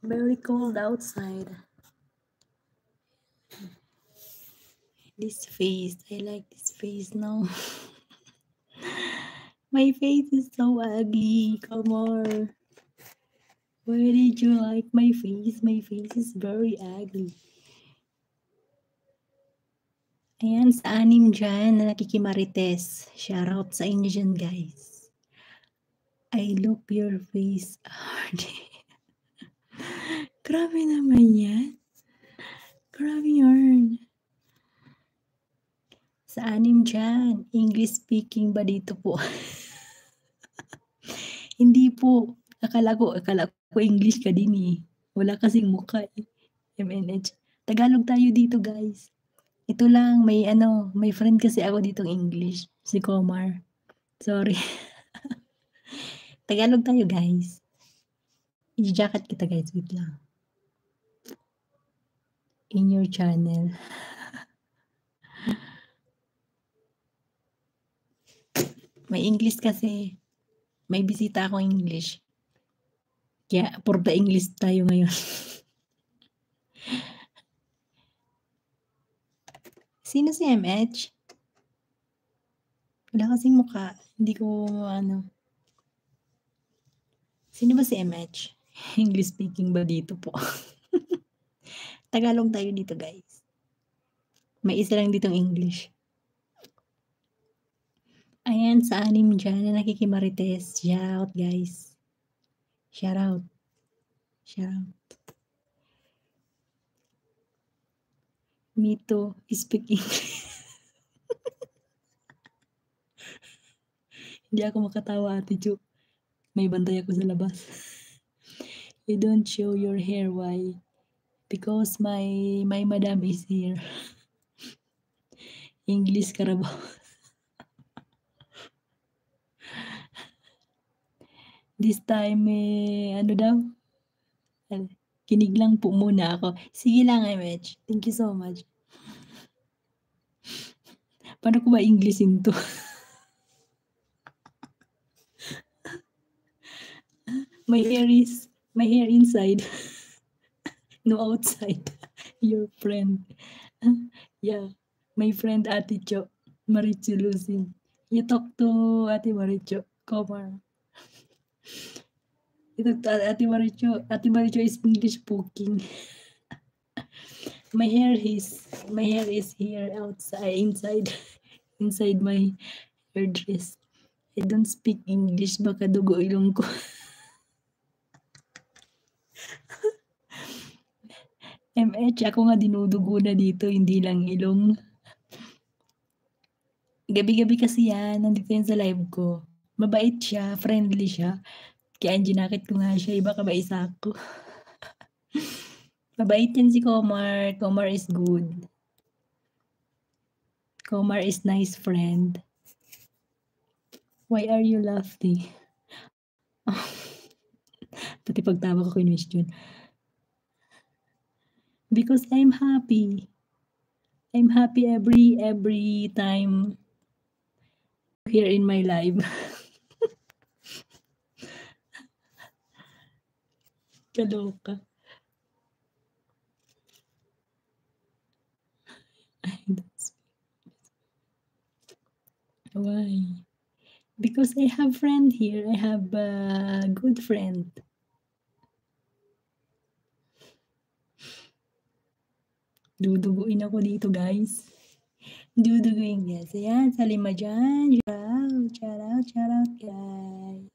Very cold outside. This face, I like this face now. My face is so ugly. Come on. Why did you like my face? My face is very ugly. Ayan, sa anim dyan na nakikimarites. Shoutout sa inyo dyan, guys. I look your face. Grabe naman yan. Grabe yarn. Sa anim dyan, English speaking ba dito po? Hindi po. Akala ko English ka din eh. Wala kasing mukha eh. MNH. Tagalog tayo dito, guys. Ito lang, may friend kasi ako ditong English. Si Komar. Sorry. Tagalog tayo, guys. I-jacket kita, guys. Wait lang. In your channel. May English kasi. May bisita akong English. Kaya, for the English tayo ngayon. Sino si MH? Wala kasing mukha. Hindi ko, Sino ba si MH? English speaking ba dito po? Tagalog tayo dito, guys. May isa lang ditong English. Ayan, sa anim dyan na nakikimarites. Shout out, guys. Shout out. Shout out. Me too. Speak English. Hindi ako makatawa, Ate Chu. May bantay ako sa labas. You don't show your hair. Why? Because my madam is here. English Carabao. This time, ano daw? Kinig lang po muna ako. Sige lang, MH. Thank you so much. Paano ko ba Englishin to? My hair inside. No outside. Your friend. Yeah. My friend Ate Cho. Marichu Lucin. You talk to Ate Marichu. Komar. You talk to Ate Marichu. Ate Marichu is English speaking. My hair is here inside. Inside my hair dress. I don't speak English. Baka dugo ilong ko. MH, ako nga dinudugo na dito, hindi lang ilong. Gabi-gabi kasi yan, nandito yan sa live ko. Mabait siya, friendly siya. Kaya ginakit ko nga siya, iba ka ba isa ko? Mabait yan si Komar. Komar is good. Komar is nice friend. Why are you laughing? Pati pagtawa ko question. Because I'm happy. I'm happy every time here in my life. Kaloka. Why? Because I have friend here. I have a good friend. Duduguin ako dito, guys. Duduguin, guys. Ayan, sa lima dyan. Shout out, guys.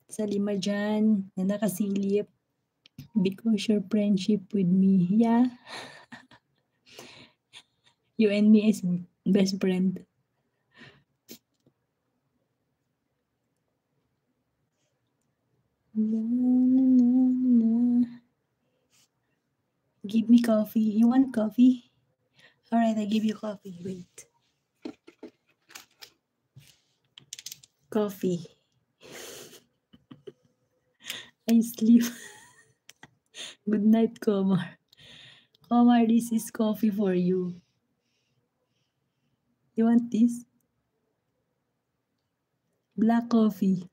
Sa lima dyan, na nakasilip. Because your friendship with me. Yeah. You and me is best friend. Give me coffee. You want coffee? All right, I give you coffee. Wait. Coffee. I sleep. Good night, Komar. Komar, this is coffee for you. You want this? Black coffee.